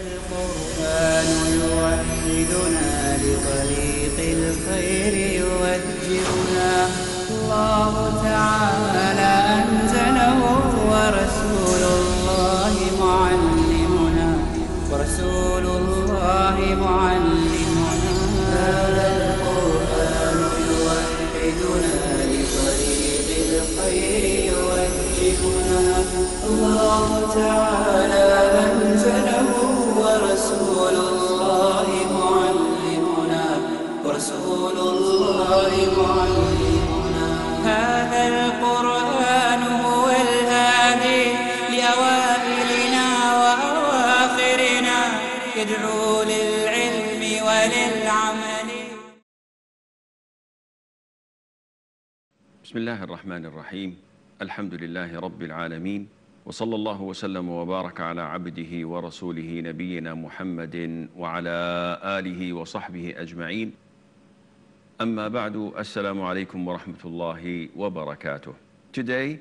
القرآن يوحدنا لطريق الخير يوجهنا الله تعالى أنزله ورسول الله معلمنا هذا القرآن يوحدنا لطريق الخير يوجهنا الله تعالى أنزله ورسول الله معلمنا هذا القرآن هو الهادي لأوائلنا وأواخرنا يدعو للعلم وللعمل. بسم الله الرحمن الرحيم. الحمد لله رب العالمين، وصلى الله وسلم وبارك على عبده ورسوله نبينا محمد وعلى آله وصحبه أجمعين. أما بعد، السلام عليكم ورحمة الله وبركاته. Today,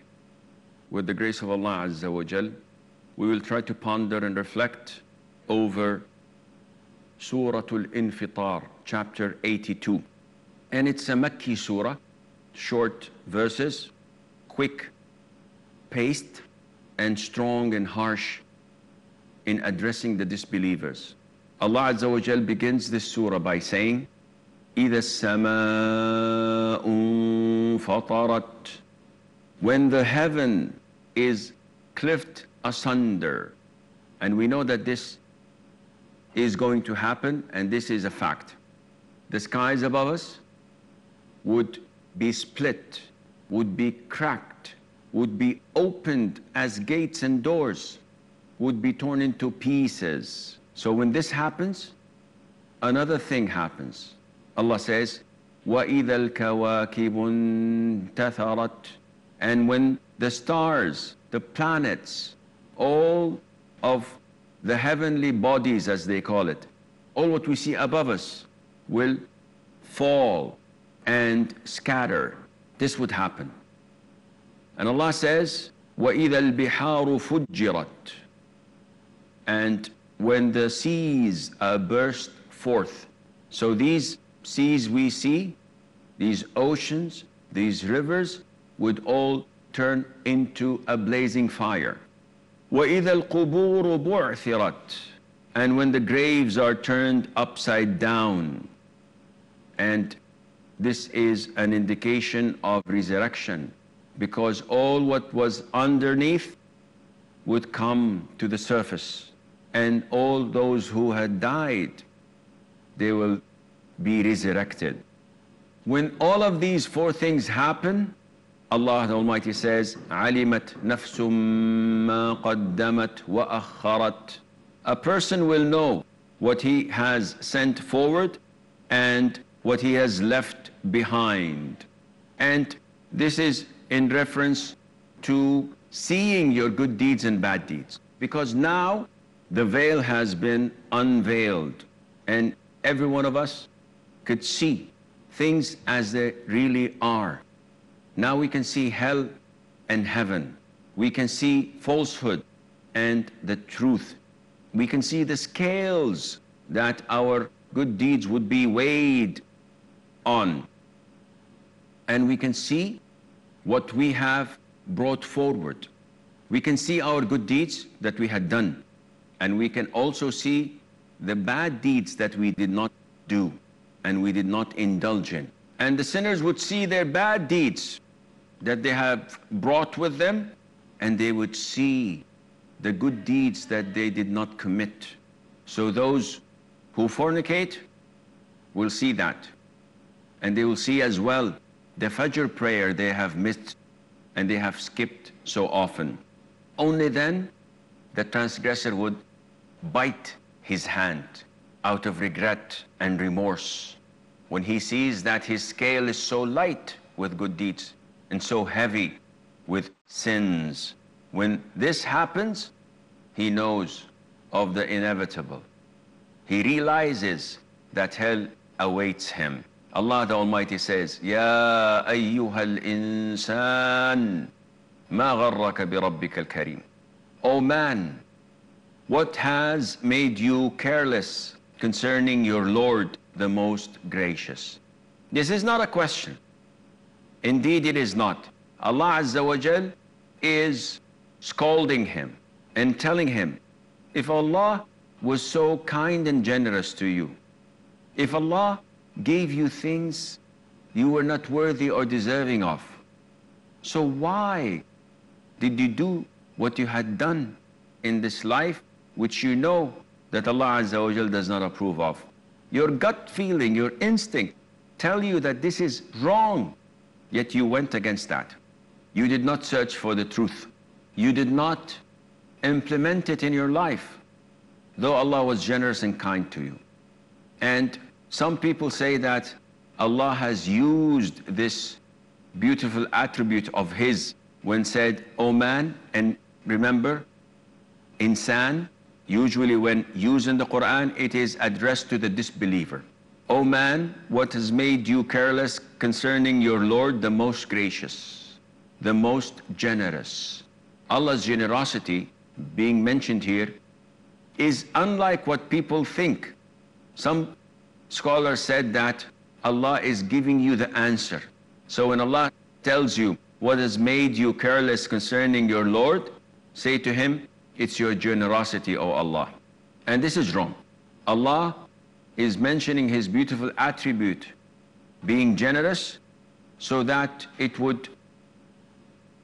with the grace of Allah Azza wa Jal, we will try to ponder and reflect over Surah Al-Infitar, chapter 82. And it's a Makki surah, short verses, quick paced, and strong and harsh in addressing the disbelievers. Allah Azza wa Jal begins this surah by saying, إِذَا السَّمَاءُ انفَطَرَتْ, when the heaven is cleft asunder. And we know that this is going to happen, and this is a fact. The skies above us would be split, would be cracked, would be opened as gates and doors, would be torn into pieces. So when this happens, another thing happens. Allah says, وَإِذَا الْكَوَاكِبُ انْتَثَرَتْ, and when the stars, the planets, all of the heavenly bodies, as they call it, all what we see above us will fall and scatter. This would happen. And Allah says, وَإِذَا الْبِحَارُ فُجِّرَتْ, and when the seas are burst forth. So these seas we see, these oceans, these rivers, would all turn into a blazing fire. وَإِذَا الْقُبُورُ بُعْثِرَتْ, and when the graves are turned upside down. And this is an indication of resurrection, because all what was underneath would come to the surface, and all those who had died, they will be resurrected. When all of these four things happen, Allah the Almighty says, عَلِمَتْ نَفْسٌ مَّا قَدَّمَتْ وَأَخَّرَتْ. A person will know what he has sent forward and what he has left behind. And this is in reference to seeing your good deeds and bad deeds, because now the veil has been unveiled and every one of us could see things as they really are. Now we can see hell and heaven. We can see falsehood and the truth. We can see the scales that our good deeds would be weighed on. And we can see what we have brought forward. We can see our good deeds that we had done. And we can also see the bad deeds that we did not do and we did not indulge in. And the sinners would see their bad deeds that they have brought with them, and they would see the good deeds that they did not commit. So those who fornicate will see that. And they will see as well the Fajr prayer they have missed and they have skipped so often. Only then the transgressor would bite his hand out of regret and remorse when he sees that his scale is so light with good deeds and so heavy with sins. When this happens, he knows of the inevitable. He realizes that hell awaits him. Allah the Almighty says, Ya ayyuhal insan, ma gharraka bi rabbika al-kareem. O man, What has made you careless concerning your Lord, the most gracious? This is not a question. Indeed, it is not. Allah Azza wa Jal is scolding him and telling him, if Allah was so kind and generous to you, if Allah gave you things you were not worthy or deserving of, so why did you do what you had done in this life, which you know that Allah Azza wa Jal does not approve of? Your gut feeling, your instinct tell you that this is wrong, yet you went against that. You did not search for the truth. You did not implement it in your life, though Allah was generous and kind to you. And some people say that Allah has used this beautiful attribute of His when said, "O man," and remember, insan, usually when used in the Qur'an, it is addressed to the disbeliever. "O man, what has made you careless concerning your Lord, the most gracious, the most generous?" Allah's generosity being mentioned here is unlike what people think. Some scholars said that Allah is giving you the answer. So when Allah tells you what has made you careless concerning your Lord, say to Him, it's your generosity, O Allah. And this is wrong. Allah is mentioning His beautiful attribute, being generous, so that it would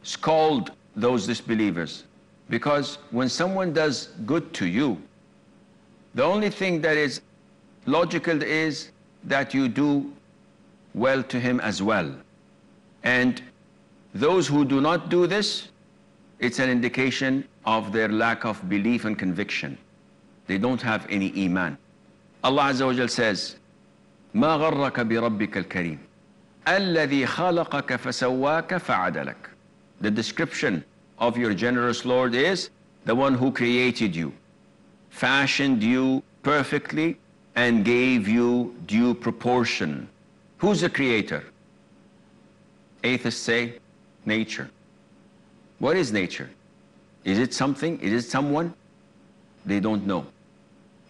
scold those disbelievers. Because when someone does good to you, the only thing that is logical is that you do well to him as well. And those who do not do this, it's an indication of their lack of belief and conviction. They don't have any iman. Allah Azza wa Jal says, "Ma gharraka bi rabbika al-kareem, alladhi khalaqaka fasawwaka fa'adalak." The description of your generous Lord is the one who created you, fashioned you perfectly, and gave you due proportion. Who's the creator? Atheists say nature. What is nature? Is it something? Is it someone? They don't know.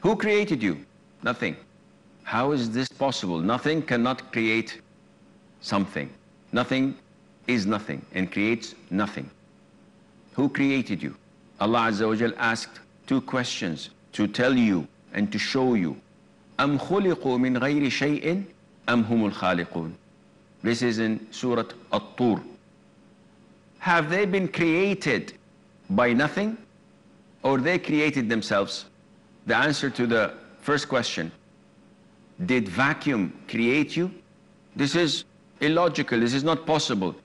Who created you? Nothing. How is this possible? Nothing cannot create something. Nothing is nothing and creates nothing. Who created you? Allah Azza wa Jal asked two questions to tell you and to show you. أَمْ خُلِقُوا مِنْ غَيْرِ شَيْءٍ أَمْ هُمُ الْخَالِقُونَ. This is in Surah At-Tur. Have they been created by nothing, or they created themselves? The answer to the first question, did vacuum create you? This is illogical. This is not possible.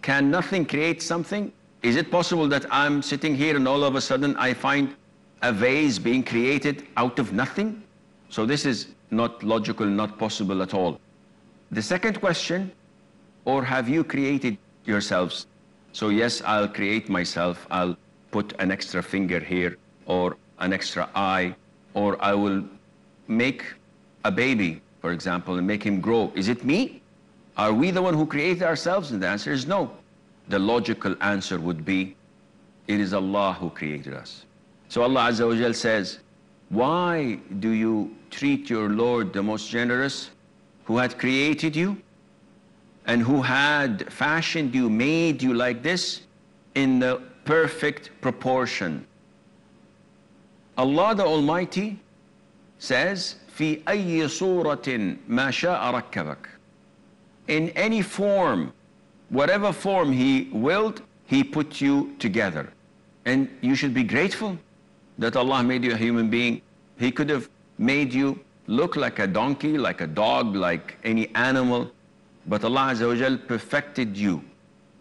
Can nothing create something? Is it possible that I'm sitting here and all of a sudden I find a vase being created out of nothing? So this is not logical, not possible at all. The second question, or have you created yourselves? So yes, I'll create myself. I'll put an extra finger here, or an extra eye, or I will make a baby, for example, and make him grow. Is it me? Are we the one who created ourselves? And the answer is no. The logical answer would be, it is Allah who created us. So Allah Azza wa Jal says, why do you treat your Lord, the most generous, who had created you and who had fashioned you, made you like this in the perfect proportion? Allah the Almighty says, في أي صورة ما شاء ركبك. In any form, whatever form He willed, He put you together. And you should be grateful that Allah made you a human being. He could have made you look like a donkey, like a dog, like any animal, but Allah Azza wa Jal perfected you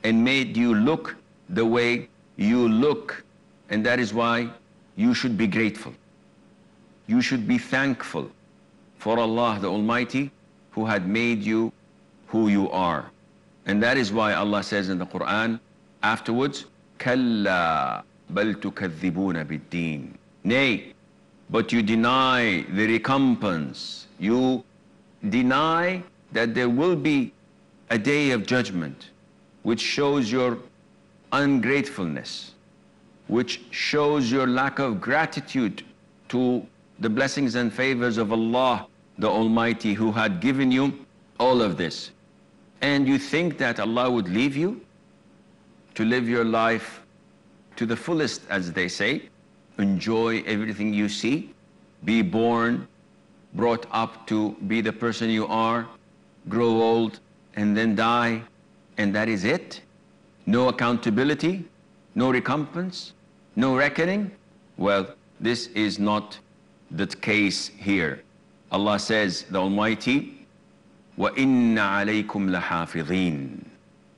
and made you look the way you look. And that is why you should be grateful. You should be thankful for Allah the Almighty, who had made you who you are. And that is why Allah says in the Qur'an afterwards, كَلَّا بَلْ تُكَذِّبُونَ بِالدِّينِ. Nay, but you deny the recompense. You deny that there will be a day of judgment, which shows your ungratefulness. which shows your lack of gratitude to the blessings and favors of Allah the Almighty, who had given you all of this. And you think that Allah would leave you to live your life to the fullest, as they say, enjoy everything you see, be born, brought up to be the person you are, grow old, and then die, and that is it? No accountability, no recompense, no reckoning? Well, this is not the case here. Allah says, the Almighty, وَإِنَّ عَلَيْكُمْ لَحَافِظِينَ.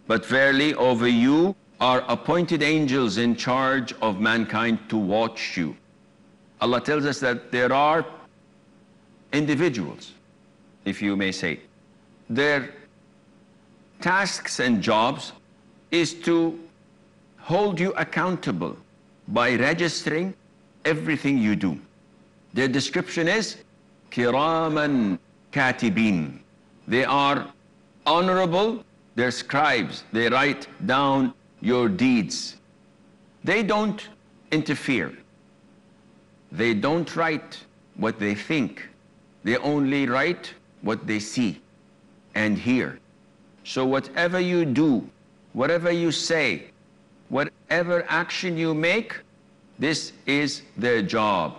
But verily over you are appointed angels in charge of mankind to watch you. Allah tells us that there are individuals, if you may say, their tasks and jobs is to hold you accountable by registering everything you do. Their description is kiraman katibin. They are honorable, they're scribes, they write down your deeds. They don't interfere. They don't write what they think. They only write what they see and hear. So whatever you do, whatever you say, whatever action you make, this is their job.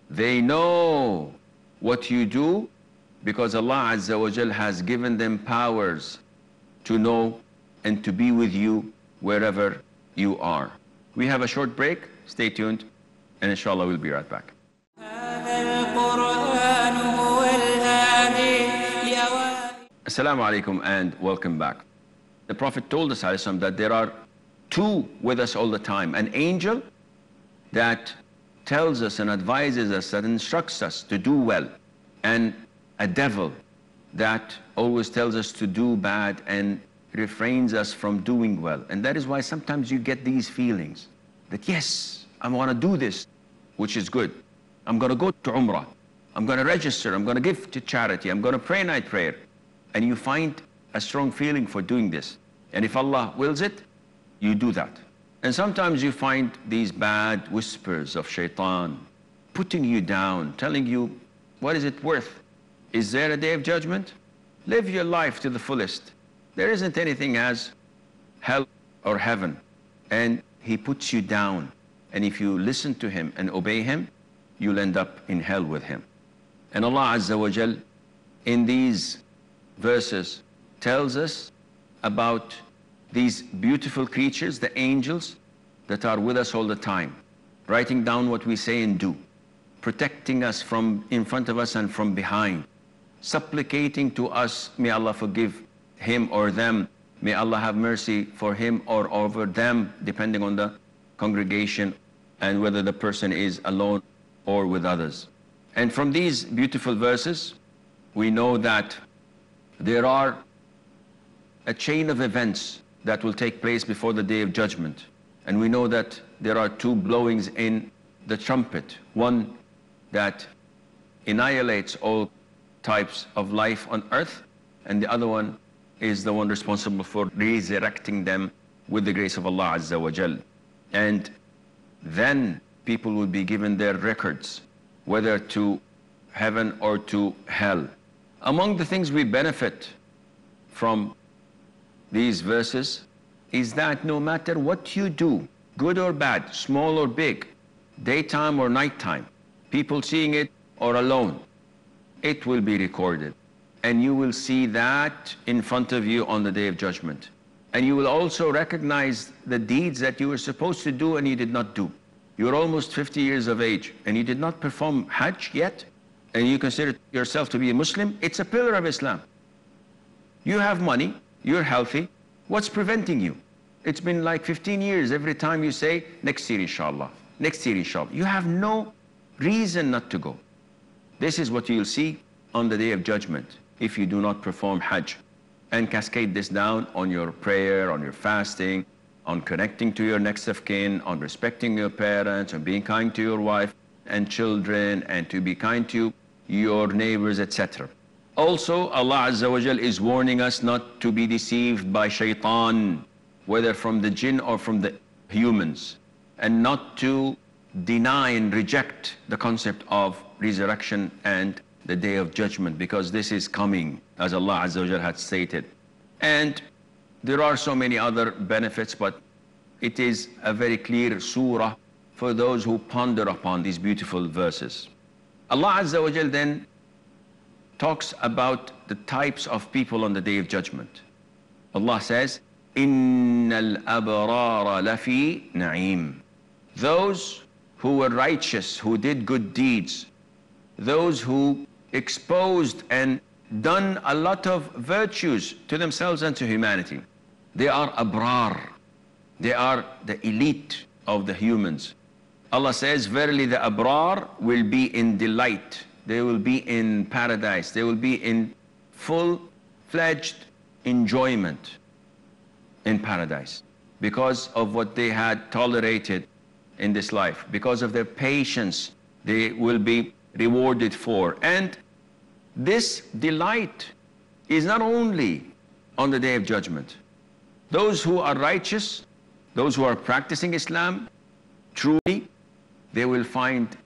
They know what you do because Allah Azza wa Jal has given them powers to know and to be with you wherever you are. We have a short break. Stay tuned, and inshallah we'll be right back. Assalamu alaikum and welcome back. The Prophet told us that there are two with us all the time. An angel that tells us and advises us, that instructs us to do well, and a devil that always tells us to do bad and refrains us from doing well. And that is why sometimes you get these feelings that, yes, I want to do this, which is good. I'm going to go to Umrah. I'm going to register. I'm going to give to charity. I'm going to pray night prayer. And you find a strong feeling for doing this. And if Allah wills it, you do that. And sometimes you find these bad whispers of shaitan putting you down, telling you, what is it worth? Is there a day of judgment? Live your life to the fullest. There isn't anything as hell or heaven. And he puts you down. And if you listen to him and obey him, you'll end up in hell with him. And Allah Azza wa Jal in these verses tells us about these beautiful creatures, the angels that are with us all the time, writing down what we say and do, protecting us from in front of us and from behind, supplicating to us, may Allah forgive him or them, may Allah have mercy for him or over them, depending on the congregation and whether the person is alone or with others. And from these beautiful verses, we know that there are a chain of events that will take place before the Day of Judgment. And we know that there are two blowings in the trumpet. One that annihilates all types of life on earth, and the other one is the one responsible for resurrecting them with the grace of Allah Azza wa Jal. And then people will be given their records, whether to heaven or to hell. Among the things we benefit from these verses is that no matter what you do, good or bad, small or big, daytime or nighttime, people seeing it or alone, it will be recorded. And you will see that in front of you on the Day of Judgment. And you will also recognize the deeds that you were supposed to do and you did not do. You're almost 50 years of age and you did not perform Hajj yet, and you consider yourself to be a Muslim. It's a pillar of Islam. You have money, you're healthy. What's preventing you? It's been like 15 years every time you say, next year inshallah, next year inshallah. You have no reason not to go. This is what you'll see on the Day of Judgment if you do not perform Hajj. And cascade this down on your prayer, on your fasting, on connecting to your next of kin, on respecting your parents, on being kind to your wife and children, and to be kind to your neighbors, etc. Also, Allah Azza wa Jal is warning us not to be deceived by shaitan, whether from the jinn or from the humans. and not to deny and reject the concept of resurrection and the day of judgment, because this is coming, as Allah Azza wa Jal had stated. And there are so many other benefits, but it is a very clear surah for those who ponder upon these beautiful verses. Allah Azza wa Jal then talks about the types of people on the day of judgment. Allah says, Innal abrara lafi na'im. Those who were righteous, who did good deeds, those who exposed and done a lot of virtues to themselves and to humanity, they are abrar. They are the elite of the humans. Allah says, verily the abrar will be in delight. They will be in paradise. They will be in full-fledged enjoyment in paradise because of what they had tolerated in this life. Because of their patience, they will be rewarded for. And this delight is not only on the day of judgment. Those who are righteous, those who are practicing Islam, truly, they will find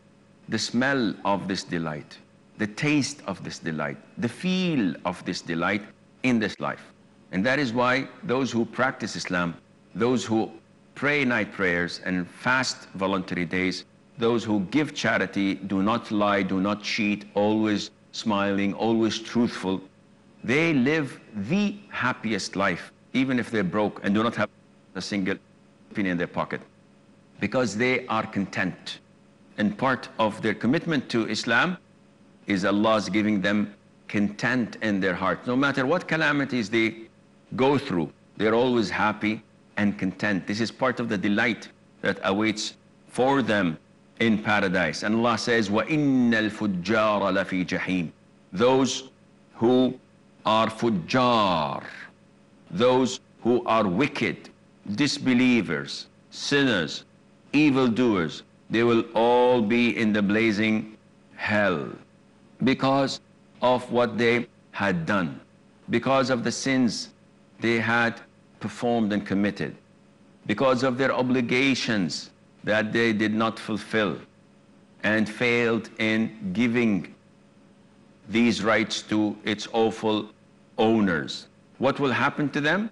the smell of this delight, the taste of this delight, the feel of this delight in this life. And that is why those who practice Islam, those who pray night prayers and fast voluntary days, those who give charity, do not lie, do not cheat, always smiling, always truthful, they live the happiest life, even if they're broke and do not have a single penny in their pocket, because they are content. And part of their commitment to Islam is Allah's giving them content in their heart. No matter what calamities they go through, they're always happy and content. This is part of the delight that awaits for them in paradise. And Allah says, وَإِنَّ الْفُجَّارَ لَفِي جَحِيمٍ. Those who are fujjar, those who are wicked, disbelievers, sinners, evildoers, they will all be in the blazing hell because of what they had done, because of the sins they had performed and committed, because of their obligations that they did not fulfill and failed in giving these rights to its awful owners. What will happen to them?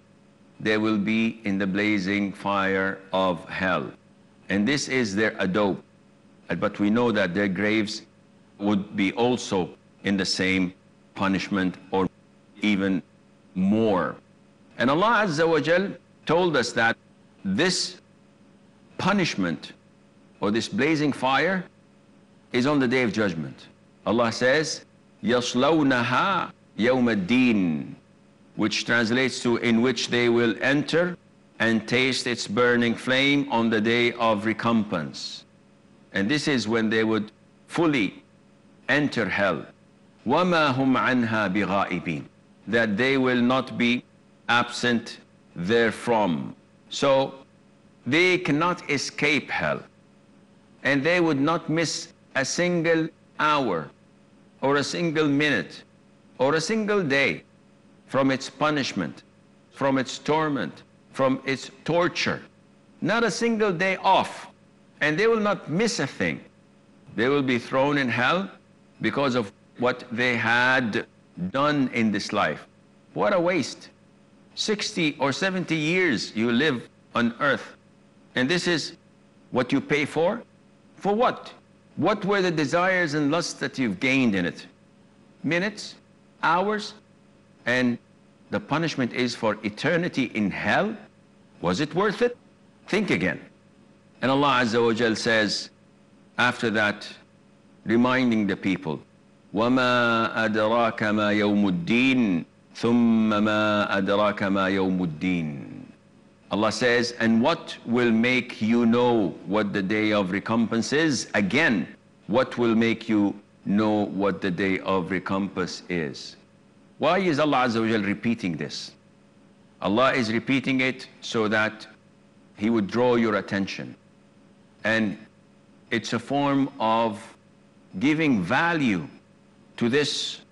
They will be in the blazing fire of hell. And this is their adobe. But we know that their graves would be also in the same punishment or even more. And Allah Azza wa Jal told us that this punishment or this blazing fire is on the day of judgment. Allah says, يَصْلَوْنَهَا يَوْمَ الدِّينِ, which translates to in which they will enter and taste its burning flame on the day of recompense. And this is when they would fully enter hell. وَمَا هُمْ عَنْهَا بِغَائِبِينَ, that they will not be absent therefrom. So they cannot escape hell, and they would not miss a single hour or a single minute or a single day from its punishment, from its torment, from its torture. Not a single day off, and they will not miss a thing. They will be thrown in hell because of what they had done in this life. What a waste. 60 or 70 years you live on earth, and this is what you pay for? For what? What were the desires and lusts that you've gained in it? Minutes? Hours? And the punishment is for eternity in hell? Was it worth it? Think again. And Allah Azza wa Jal says, after that, reminding the people, وَمَا أَدْرَاكَ مَا يَوْمُ الدِّينِ ثُمَّ مَا أَدْرَاكَ مَا يَوْمُ الدِّينِ. Allah says, and what will make you know what the day of recompense is? Again, what will make you know what the day of recompense is? Why is Allah Azza wa Jal repeating this? Allah is repeating it so that He would draw your attention. And it's a form of giving value to this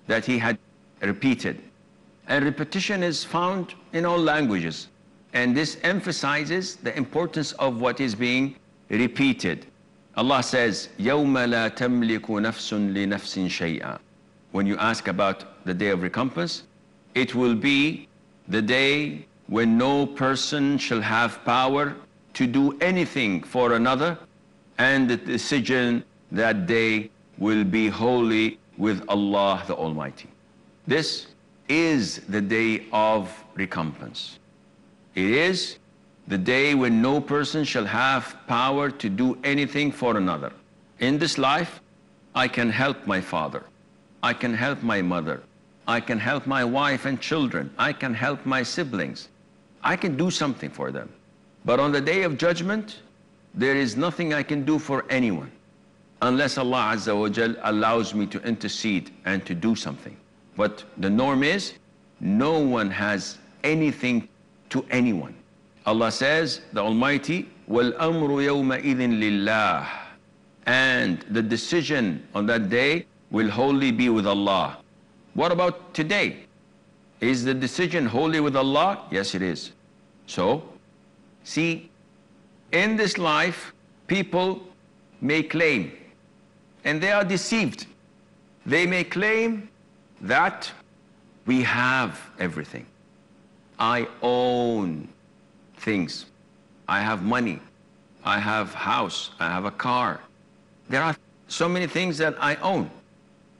that He had repeated. And repetition is found in all languages. And this emphasizes the importance of what is being repeated. Allah says, يَوْمَ لَا تَمْلِكُ نَفْسٌ لِنَفْسٍ شَيْئًا. When you ask about the day of recompense, it will be the day when no person shall have power to do anything for another, and the decision that day will be wholly with Allah the Almighty. This is the day of recompense. It is the day when no person shall have power to do anything for another. In this life, I can help my father, I can help my mother, I can help my wife and children, I can help my siblings, I can do something for them. But on the day of judgment, there is nothing I can do for anyone unless Allah Azza wa Jal allows me to intercede and to do something. But the norm is, no one has anything to anyone. Allah says, the Almighty, وَالْأَمْرُ يَوْمَئِذٍ لِلَّهِ. And the decision on that day will wholly be with Allah. What about today? Is the decision wholly with Allah? Yes, it is. So, see, in this life, people may claim, and they are deceived. They may claim that we have everything. I own things. I have money. I have house. I have a car. There are so many things that I own.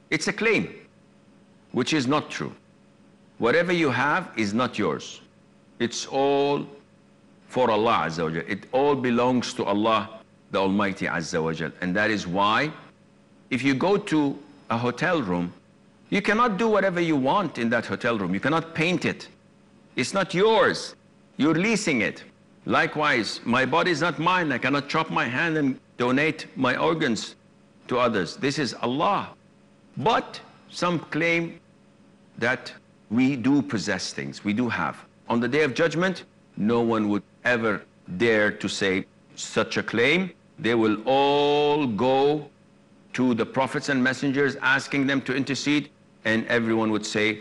It's a claim, which is not true. Whatever you have is not yours. It's all for Allah Azza wa Jal. It all belongs to Allah, the Almighty Azza wa Jal. And that is why, if you go to a hotel room, you cannot do whatever you want in that hotel room. You cannot paint it. It's not yours. You're leasing it. Likewise, my body is not mine. I cannot chop my hand and donate my organs to others. This is Allah. But some claim that we do possess things. We do have. On the Day of Judgment, no one would ever dare to say such a claim. They will all go to the prophets and messengers asking them to intercede, and everyone would say,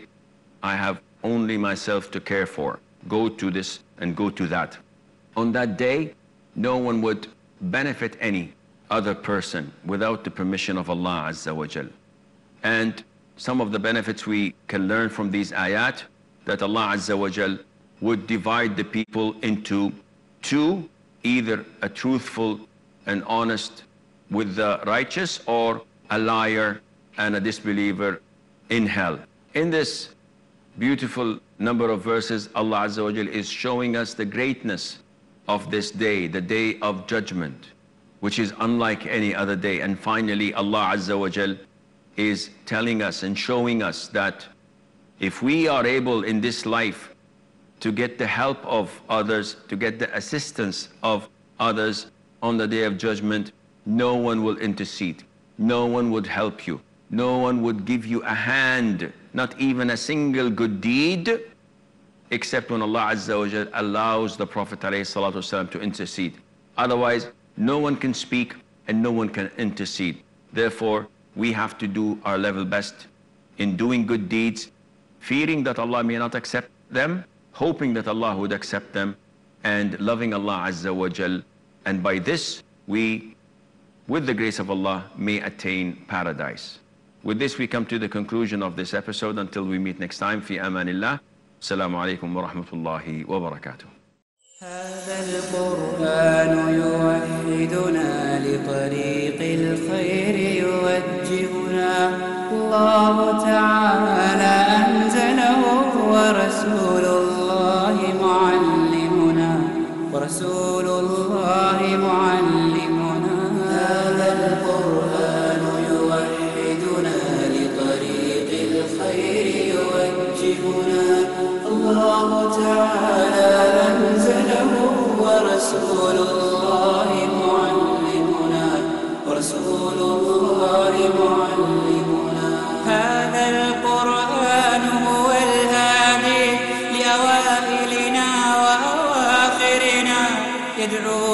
I have only myself to care for. Go to this and go to that. On that day, no one would benefit any other person without the permission of Allah Azza wa Jal. And some of the benefits we can learn from these ayat, that Allah Azza wa Jal would divide the people into two, either a truthful and honest with the righteous, or a liar and a disbeliever in hell. In this beautiful number of verses, Allah Azza wa Jal is showing us the greatness of this day, the day of judgment, which is unlike any other day. And finally, Allah Azza wa Jal is telling us and showing us that if we are able in this life to get the help of others, to get the assistance of others, on the Day of Judgment, no one will intercede, no one would help you, no one would give you a hand, not even a single good deed, except when Allah Azza wa Jal allows the Prophet ﷺ to intercede. Otherwise, no one can speak and no one can intercede. Therefore, we have to do our level best in doing good deeds, fearing that Allah may not accept them, hoping that Allah would accept them, and loving Allah Azza wa Jal. And by this, we, with the grace of Allah, may attain paradise. With this, we come to the conclusion of this episode. Until we meet next time, fi amanillah. Assalamu alaikum wa rahmatullahi wa barakatuh. هذا القرآن يوحدنا لطريق الخير يوجهنا الله تعالى أنزله ورسول الله معلمنا هذا القرآن يوحدنا لطريق الخير يوجهنا الله تعالى أنزله ورسول الله معلمنا هذا القرآن هو الهادي لأوائلنا وأواخرنا يدعو